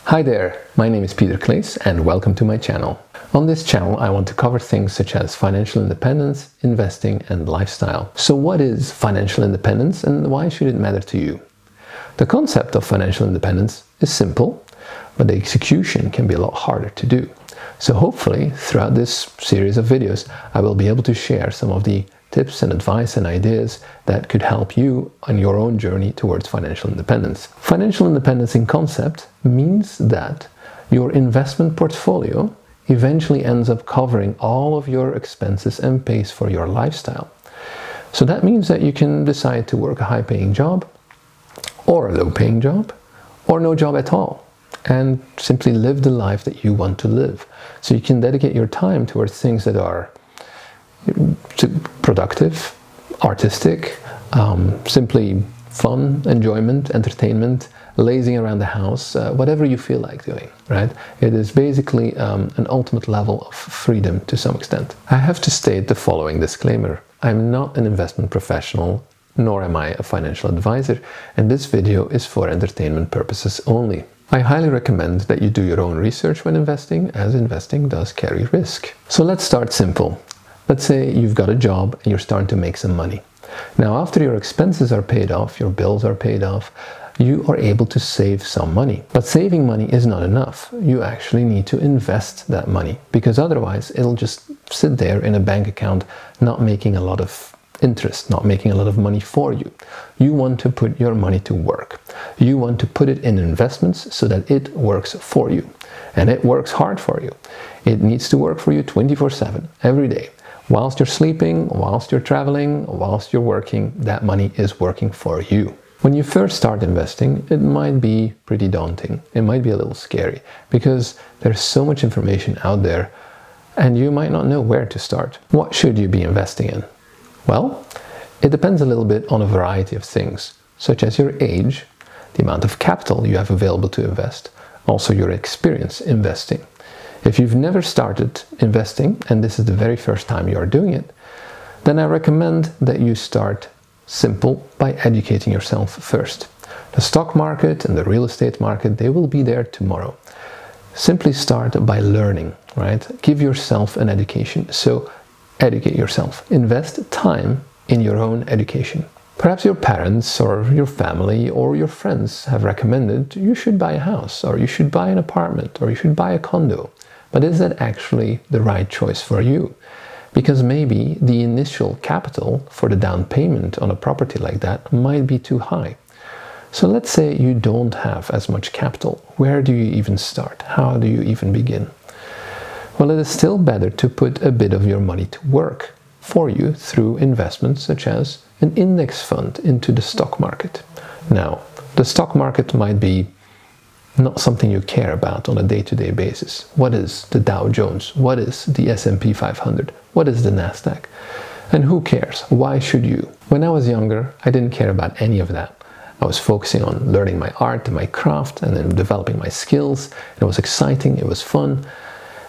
Hi there, my name is Peter Claes and welcome to my channel. On this channel I want to cover things such as financial independence, investing and lifestyle. So what is financial independence and why should it matter to you? The concept of financial independence is simple, but the execution can be a lot harder to do. So hopefully throughout this series of videos I will be able to share some of the tips and advice and ideas that could help you on your own journey towards financial independence. Financial independence in concept means that your investment portfolio eventually ends up covering all of your expenses and pays for your lifestyle. So that means that you can decide to work a high-paying job or a low-paying job or no job at all and simply live the life that you want to live. So you can dedicate your time towards things that are productive, artistic, simply fun, enjoyment, entertainment, lazing around the house, whatever you feel like doing, right? It is basically an ultimate level of freedom to some extent. I have to state the following disclaimer. I'm not an investment professional, nor am I a financial advisor, and this video is for entertainment purposes only. I highly recommend that you do your own research when investing, as investing does carry risk. So let's start simple. Let's say you've got a job and you're starting to make some money. Now, after your expenses are paid off, your bills are paid off, you are able to save some money. But saving money is not enough. You actually need to invest that money because otherwise it'll just sit there in a bank account, not making a lot of interest, not making a lot of money for you. You want to put your money to work. You want to put it in investments so that it works for you. And it works hard for you. It needs to work for you 24/7, every day. Whilst you're sleeping, whilst you're traveling, whilst you're working, that money is working for you. When you first start investing, it might be pretty daunting. It might be a little scary because there's so much information out there and you might not know where to start. What should you be investing in? Well, it depends a little bit on a variety of things, such as your age, the amount of capital you have available to invest, also your experience investing. If you've never started investing, and this is the very first time you are doing it, then I recommend that you start simple by educating yourself first. The stock market and the real estate market, they will be there tomorrow. Simply start by learning, right? Give yourself an education. So educate yourself. Invest time in your own education. Perhaps your parents or your family or your friends have recommended you should buy a house or you should buy an apartment or you should buy a condo. But is that actually the right choice for you? Because maybe the initial capital for the down payment on a property like that might be too high. So let's say you don't have as much capital. Where do you even start? How do you even begin? Well, it is still better to put a bit of your money to work for you through investments such as an index fund into the stock market. Now, the stock market might be not something you care about on a day-to-day basis. What is the Dow Jones? What is the S&P 500? What is the Nasdaq? And who cares? Why should you? When I was younger, I didn't care about any of that. I was focusing on learning my art and my craft and then developing my skills. It was exciting, it was fun.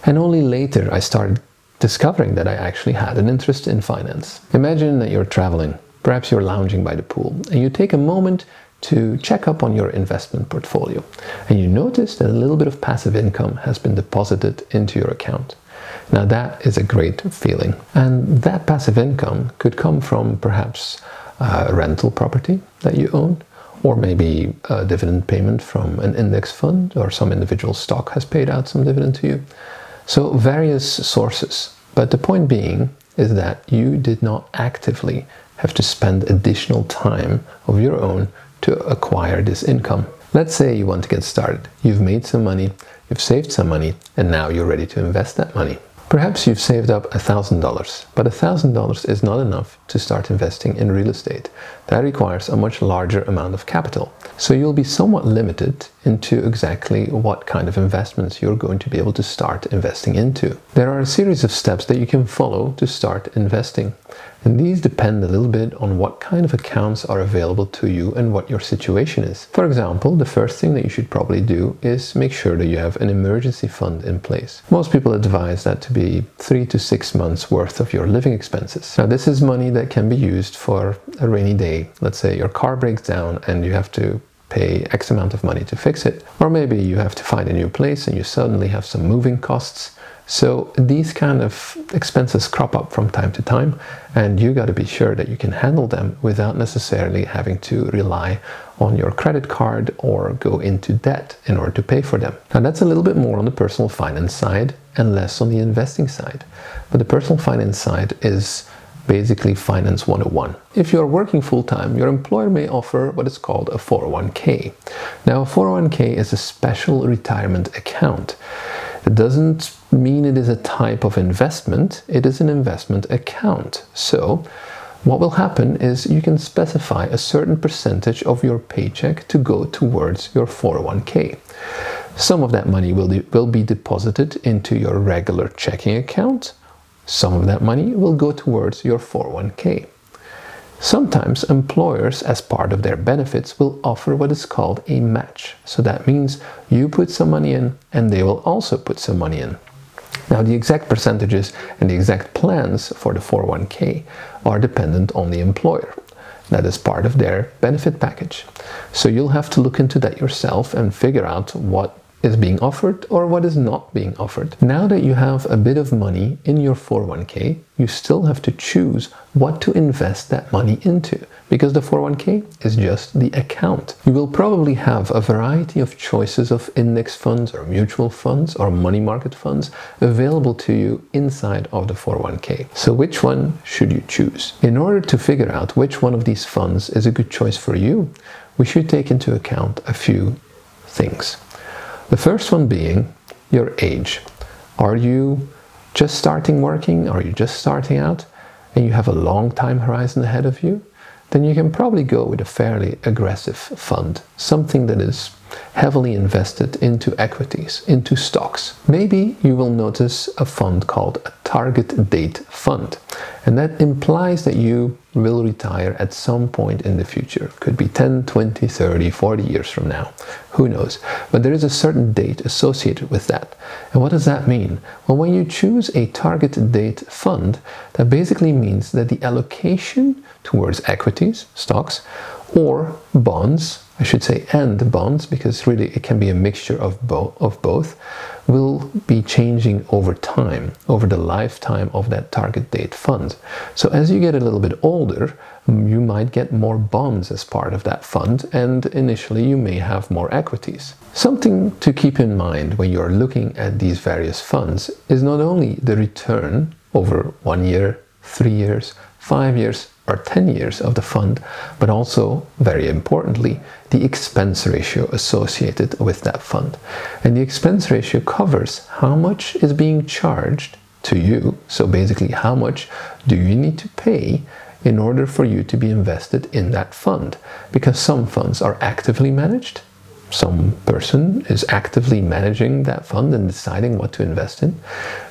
And only later I started discovering that I actually had an interest in finance. Imagine that you're traveling. Perhaps you're lounging by the pool and you take a moment to check up on your investment portfolio and you notice that a little bit of passive income has been deposited into your account. Now that is a great feeling, and that passive income could come from perhaps a rental property that you own, or maybe a dividend payment from an index fund, or some individual stock has paid out some dividend to you. So various sources, but the point being is that you did not actively have to spend additional time of your own to acquire this income. Let's say you want to get started. You've made some money, you've saved some money, and now you're ready to invest that money. Perhaps you've saved up $1,000, but $1,000 is not enough to start investing in real estate. That requires a much larger amount of capital. So you'll be somewhat limited into exactly what kind of investments you're going to be able to start investing into. There are a series of steps that you can follow to start investing. And these depend a little bit on what kind of accounts are available to you and what your situation is. For example, the first thing that you should probably do is make sure that you have an emergency fund in place. Most people advise that to be 3 to 6 months worth of your living expenses. Now, this is money that can be used for a rainy day. Let's say your car breaks down and you have to pay X amount of money to fix it. Or maybe you have to find a new place and you suddenly have some moving costs. So these kind of expenses crop up from time to time, and you got to be sure that you can handle them without necessarily having to rely on your credit card or go into debt in order to pay for them. Now that's a little bit more on the personal finance side and less on the investing side. But the personal finance side is basically Finance 101. If you're working full-time, your employer may offer what is called a 401k. Now a 401k is a special retirement account. It doesn't mean it is a type of investment, it is an investment account. So what will happen is you can specify a certain percentage of your paycheck to go towards your 401k. Some of that money will be deposited into your regular checking account. Some of that money will go towards your 401k. Sometimes employers, as part of their benefits, will offer what is called a match. So that means you put some money in and they will also put some money in. Now the exact percentages and the exact plans for the 401k are dependent on the employer. That is part of their benefit package. So you'll have to look into that yourself and figure out what is being offered or what is not being offered. Now that you have a bit of money in your 401k, you still have to choose what to invest that money into, because the 401k is just the account. You will probably have a variety of choices of index funds or mutual funds or money market funds available to you inside of the 401k. So which one should you choose? In order to figure out which one of these funds is a good choice for you, we should take into account a few things. The first one being your age. Are you just starting working? Are you just starting out? And you have a long time horizon ahead of you? Then you can probably go with a fairly aggressive fund, something that is heavily invested into equities, into stocks. Maybe you will notice a fund called a target date fund, and that implies that you will retire at some point in the future. Could be 10, 20, 30, 40 years from now. Who knows? But there is a certain date associated with that. And what does that mean? Well, when you choose a target date fund, that basically means that the allocation towards equities, stocks, or bonds, I should say, and bonds, because really it can be a mixture of both, will be changing over time, over the lifetime of that target date fund. So as you get a little bit older, you might get more bonds as part of that fund, and initially you may have more equities. Something to keep in mind when you're looking at these various funds is not only the return over 1 year, 3 years, 5 years, or 10 years of the fund, but also, very importantly, the expense ratio associated with that fund. And the expense ratio covers how much is being charged to you. So basically, how much do you need to pay in order for you to be invested in that fund? Because some funds are actively managed. Some person is actively managing that fund and deciding what to invest in.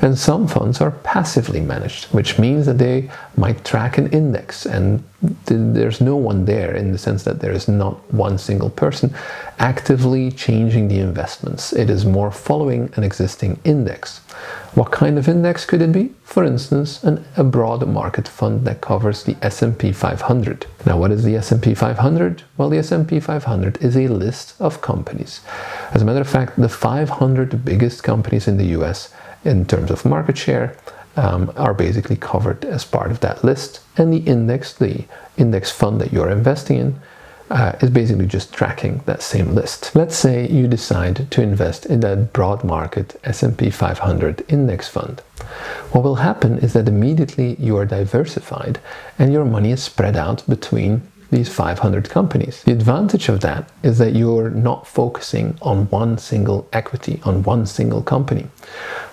And some funds are passively managed, which means that they might track an index, and there's no one there, in the sense that there is not one single person actively changing the investments. It is more following an existing index. What kind of index could it be? For instance, a broad market fund that covers the S&P 500. Now, what is the S&P 500? Well, the S&P 500 is a list of companies. As a matter of fact, the 500 biggest companies in the US in terms of market share are basically covered as part of that list. And the index fund that you're investing in is basically just tracking that same list. Let's say you decide to invest in that broad market S&P 500 index fund. What will happen is that immediately you are diversified and your money is spread out between these 500 companies. The advantage of that is that you're not focusing on one single equity, on one single company.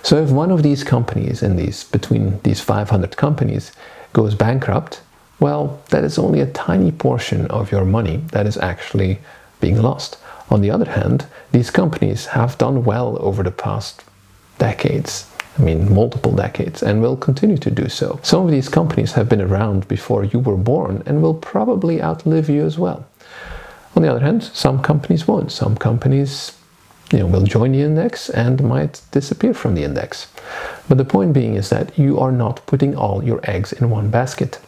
So if one of these companies between these 500 companies goes bankrupt, well, that is only a tiny portion of your money that is actually being lost. On the other hand, these companies have done well over the past decades. I mean, multiple decades, and will continue to do so. Some of these companies have been around before you were born and will probably outlive you as well. On the other hand, some companies won't. Some companies, will join the index and might disappear from the index. But the point being is that you are not putting all your eggs in one basket.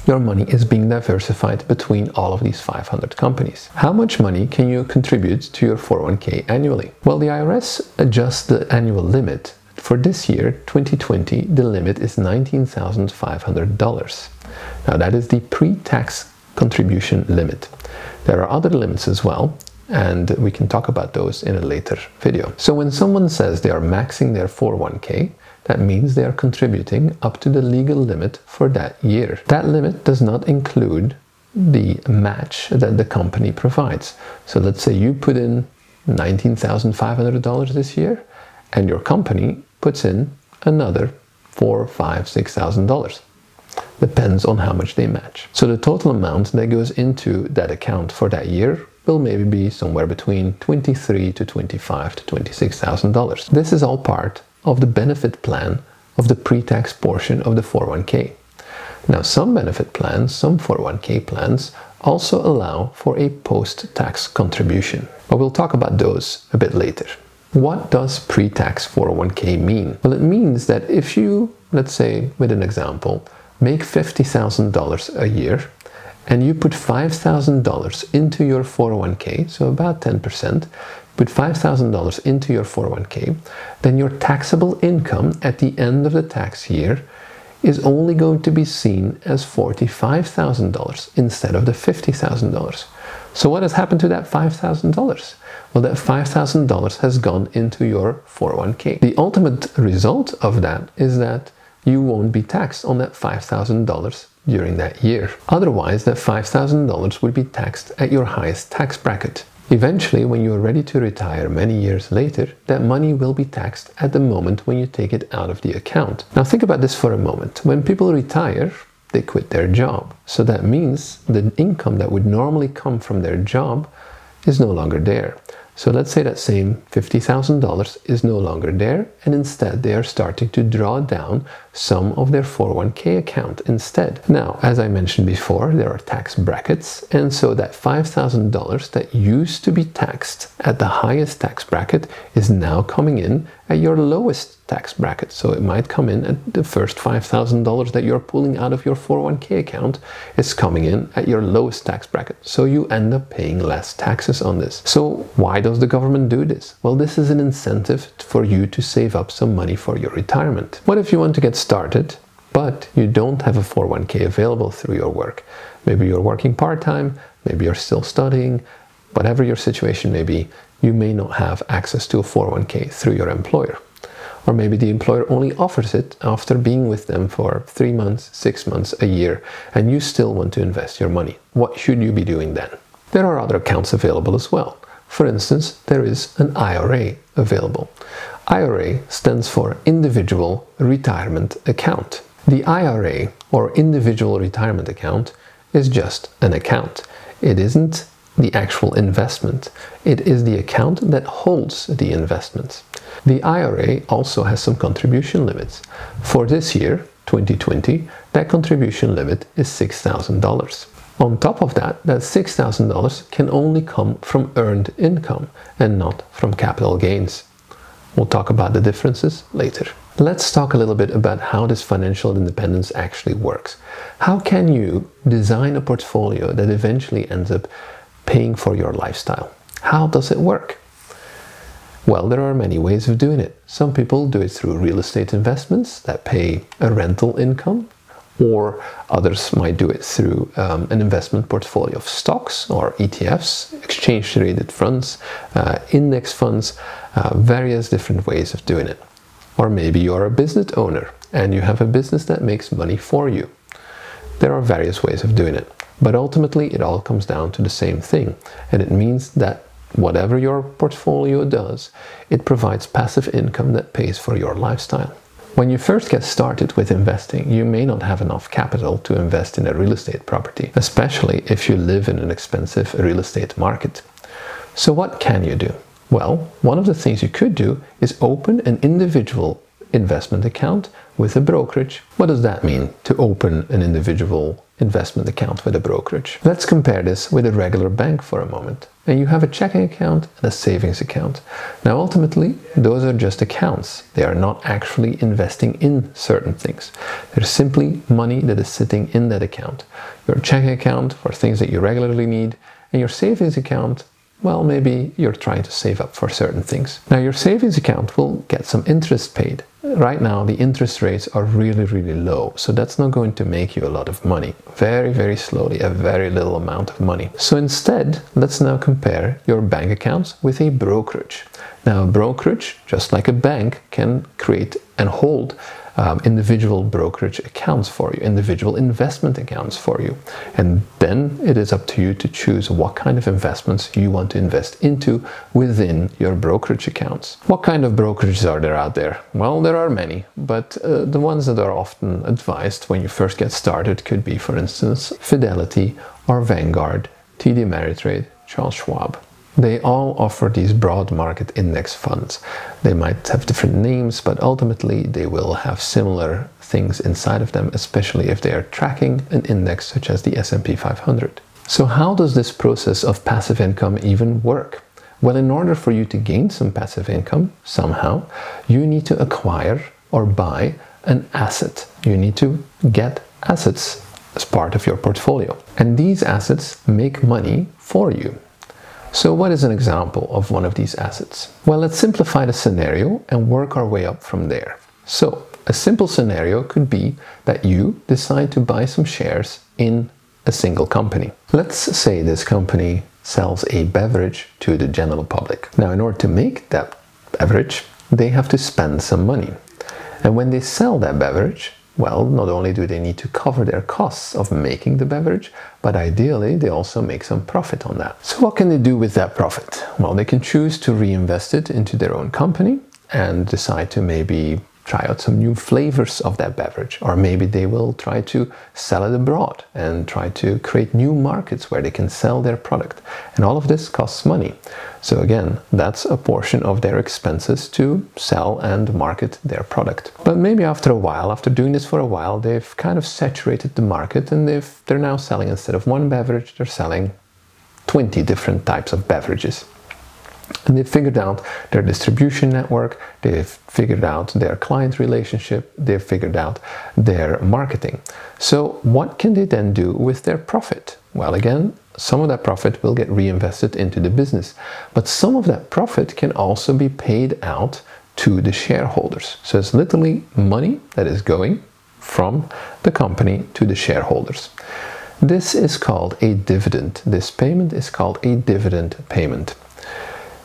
Your money is being diversified between all of these 500 companies. How much money can you contribute to your 401k annually? Well, the IRS adjusts the annual limit. For this year, 2020, the limit is $19,500. Now that is the pre-tax contribution limit. There are other limits as well, and we can talk about those in a later video. So when someone says they are maxing their 401k, that means they are contributing up to the legal limit for that year. That limit does not include the match that the company provides. So let's say you put in $19,500 this year, and your company puts in another $4,000, $5,000, $6,000. Depends on how much they match. So the total amount that goes into that account for that year will maybe be somewhere between $23,000 to $25,000 to $26,000. This is all part of the benefit plan of the pre-tax portion of the 401k. Now, some benefit plans, some 401k plans, also allow for a post-tax contribution, but we'll talk about those a bit later. What does pre-tax 401k mean? Well, it means that if you, let's say with an example, make $50,000 a year and you put $5,000 into your 401k, so about 10%, put $5,000 into your 401k, then your taxable income at the end of the tax year is only going to be seen as $45,000 instead of the $50,000. So what has happened to that $5,000? Well, that $5,000 has gone into your 401k. The ultimate result of that is that you won't be taxed on that $5,000 during that year. Otherwise, that $5,000 will be taxed at your highest tax bracket. Eventually, when you are ready to retire many years later, that money will be taxed at the moment when you take it out of the account. Now think about this for a moment. When people retire, they quit their job. So that means the income that would normally come from their job is no longer there. So let's say that same $50,000 is no longer there, and instead they are starting to draw down some of their 401k account instead. Now, as I mentioned before, there are tax brackets, and so that $5,000 that used to be taxed at the highest tax bracket is now coming in at your lowest tax bracket. So it might come in at the first $5,000 that you're pulling out of your 401k account is coming in at your lowest tax bracket. So you end up paying less taxes on this. So why does the government do this? Well, this is an incentive for you to save up some money for your retirement. What if you want to get started, but you don't have a 401k available through your work? Maybe you're working part-time, maybe you're still studying, whatever your situation may be, you may not have access to a 401k through your employer. Or maybe the employer only offers it after being with them for 3 months, 6 months, a year, and you still want to invest your money. What should you be doing then? There are other accounts available as well. For instance, there is an IRA available. IRA stands for Individual Retirement Account. The IRA, or Individual Retirement Account, is just an account. It isn't the actual investment. It is the account that holds the investments. The IRA also has some contribution limits. For this year, 2020, that contribution limit is $6,000. On top of that, that $6,000 can only come from earned income and not from capital gains. We'll talk about the differences later. Let's talk a little bit about how this financial independence actually works. How can you design a portfolio that eventually ends up paying for your lifestyle? How does it work? Well, there are many ways of doing it. Some people do it through real estate investments that pay a rental income, or others might do it through an investment portfolio of stocks or ETFs, exchange-traded funds, index funds, various different ways of doing it. Or maybe you're a business owner and you have a business that makes money for you. There are various ways of doing it, but ultimately it all comes down to the same thing, and it means that whatever your portfolio does, it provides passive income that pays for your lifestyle. When you first get started with investing, you may not have enough capital to invest in a real estate property, especially if you live in an expensive real estate market. So what can you do? Well, one of the things you could do is open an individual investment account with a brokerage. What does that mean, to open an individual investment account with a brokerage. Let's compare this with a regular bank for a moment. And you have a checking account and a savings account. Now ultimately, those are just accounts. They are not actually investing in certain things. They're simply money that is sitting in that account. Your checking account for things that you regularly need, and your savings account, well, maybe you're trying to save up for certain things. Now your savings account will get some interest paid. Right now the interest rates are really, really low, so that's not going to make you a lot of money. Very, very slowly, a very little amount of money. So instead, let's now compare your bank accounts with a brokerage. Now a brokerage, just like a bank, can create and hold individual brokerage accounts for you, individual investment accounts for you. And then it is up to you to choose what kind of investments you want to invest into within your brokerage accounts. What kind of brokerages are there out there? Well, there are many, but the ones that are often advised when you first get started could be, for instance, Fidelity or Vanguard, TD Ameritrade, Charles Schwab. They all offer these broad market index funds. They might have different names, but ultimately they will have similar things inside of them, especially if they are tracking an index such as the S&P 500. So how does this process of passive income even work? Well, in order for you to gain some passive income somehow, you need to acquire or buy an asset. You need to get assets as part of your portfolio. And these assets make money for you. So what is an example of one of these assets? Well, let's simplify the scenario and work our way up from there. So a simple scenario could be that you decide to buy some shares in a single company. Let's say this company sells a beverage to the general public. Now, in order to make that beverage, they have to spend some money. And when they sell that beverage, well, not only do they need to cover their costs of making the beverage, but ideally they also make some profit on that. So what can they do with that profit? Well, they can choose to reinvest it into their own company and decide to maybe try out some new flavors of that beverage, or maybe they will try to sell it abroad and try to create new markets where they can sell their product. And all of this costs money. So again, that's a portion of their expenses to sell and market their product. But maybe after a while, after doing this for a while, they've kind of saturated the market, and they're now selling, instead of one beverage, they're selling 20 different types of beverages. And they've figured out their distribution network, they've figured out their client relationship, they've figured out their marketing. So what can they then do with their profit? Well, again, some of that profit will get reinvested into the business, but some of that profit can also be paid out to the shareholders. So it's literally money that is going from the company to the shareholders. This is called a dividend. This payment is called a dividend payment.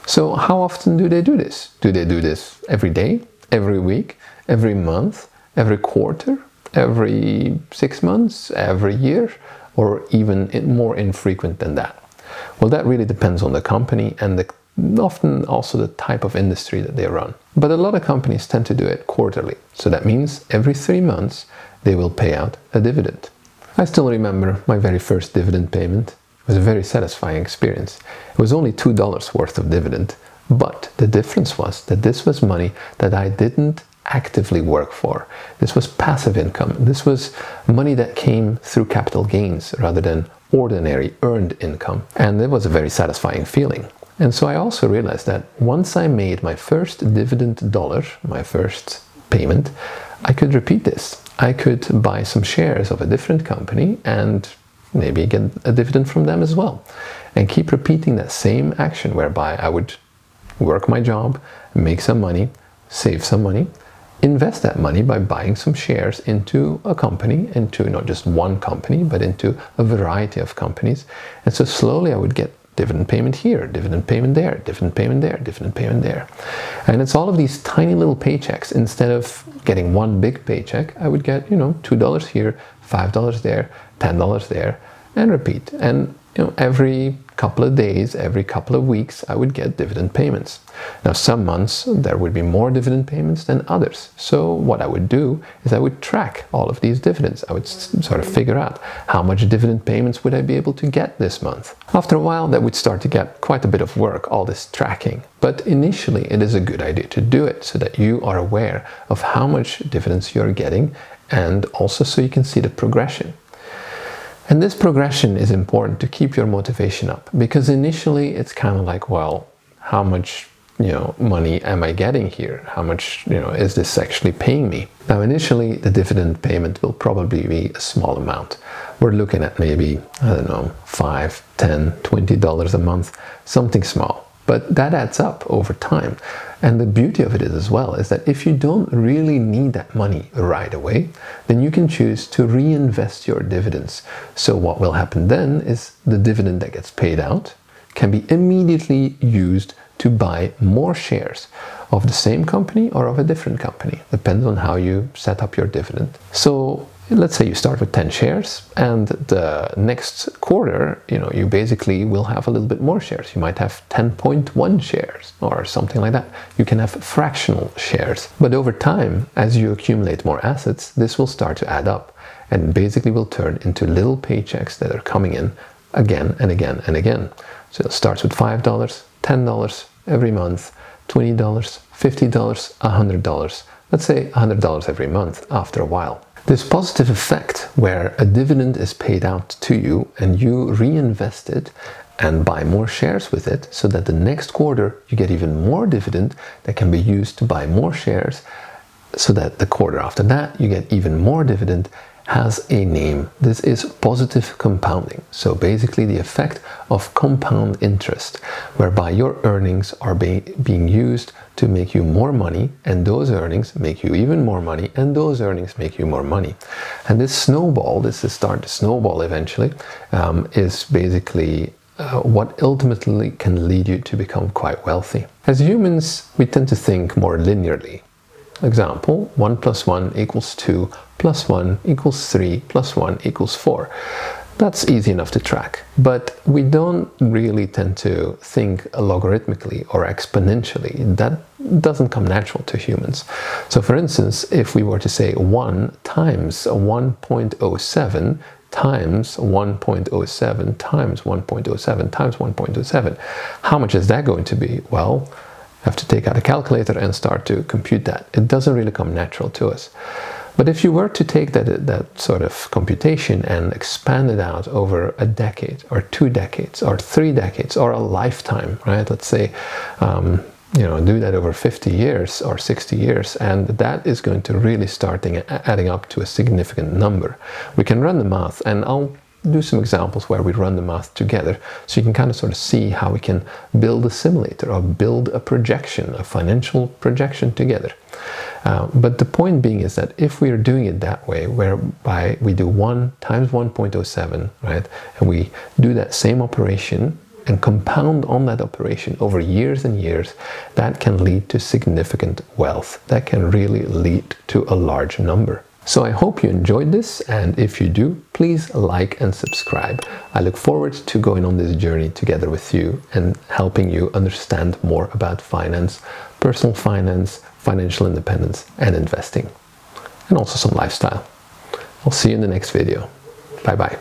So how often do they do this? Do they do this every day, every week, every month, every quarter, every 6 months, every year, or even more infrequent than that? Well, that really depends on the company and often also the type of industry that they run. But a lot of companies tend to do it quarterly. So that means every 3 months they will pay out a dividend. I still remember my very first dividend payment. It was a very satisfying experience. It was only $2 worth of dividend, but the difference was that this was money that I didn't actively work for. This was passive income. This was money that came through capital gains rather than ordinary earned income. And it was a very satisfying feeling. And so I also realized that once I made my first dividend dollar, my first payment, I could repeat this. I could buy some shares of a different company and maybe get a dividend from them as well, and keep repeating that same action whereby I would work my job, make some money, save some money, invest that money by buying some shares into a company, into not just one company, but into a variety of companies. And so slowly I would get dividend payment here, dividend payment there, dividend payment there, dividend payment there. And it's all of these tiny little paychecks. Instead of getting one big paycheck, I would get, $2 here, $5 there, $10 there, and repeat. And every couple of days, every couple of weeks, I would get dividend payments. Now, some months there would be more dividend payments than others. So what I would do is I would track all of these dividends. I would sort of figure out how much dividend payments would I be able to get this month. After a while, that would start to get quite a bit of work, all this tracking. But initially, it is a good idea to do it so that you are aware of how much dividends you're getting, and also so you can see the progression. And this progression is important to keep your motivation up, because initially it's kind of like, well, how much money am I getting here? How much is this actually paying me? Now initially the dividend payment will probably be a small amount. We're looking at maybe, I don't know, $5, $10, $20 a month, something small. But that adds up over time. And the beauty of it is as well is that if you don't really need that money right away, then you can choose to reinvest your dividends. So what will happen then is the dividend that gets paid out can be immediately used to buy more shares of the same company or of a different company. Depends on how you set up your dividend. So let's say you start with 10 shares and the next quarter, you basically will have a little bit more shares. You might have 10.1 shares or something like that. You can have fractional shares. But over time, as you accumulate more assets, this will start to add up and basically will turn into little paychecks that are coming in again and again and again. So it starts with $5, $10 every month, $20, $50, $100. Let's say $100 every month after a while. This positive effect where a dividend is paid out to you and you reinvest it and buy more shares with it so that the next quarter you get even more dividend that can be used to buy more shares so that the quarter after that you get even more dividend has a name. This is positive compounding. So basically the effect of compound interest, whereby your earnings are being used to make you more money, and those earnings make you even more money, and those earnings make you more money. And this snowball, this is starting to snowball eventually, is basically what ultimately can lead you to become quite wealthy. As humans, we tend to think more linearly. Example, 1 + 1 = 2, + 1 = 3, + 1 = 4. That's easy enough to track, but we don't really tend to think logarithmically or exponentially. That doesn't come natural to humans. So for instance, if we were to say 1 times 1.07 times 1.07 times 1.07 times 1.07, how much is that going to be? Well, have to take out a calculator and start to compute that. It doesn't really come natural to us. But if you were to take that sort of computation and expand it out over a decade or 2 decades or 3 decades or a lifetime, right? Let's say, do that over 50 years or 60 years, and that is going to really start adding up to a significant number. We can run the math, and I'll do some examples where we run the math together so you can kind of sort of see how we can build a simulator or build a projection, a financial projection together. But the point being is that if we are doing it that way, whereby we do 1 times 1.07, right, and we do that same operation and compound on that operation over years and years, that can lead to significant wealth. That can really lead to a large number. So I hope you enjoyed this, and if you do, please like and subscribe. I look forward to going on this journey together with you and helping you understand more about finance, personal finance, financial independence, and investing, and also some lifestyle. I'll see you in the next video. Bye bye.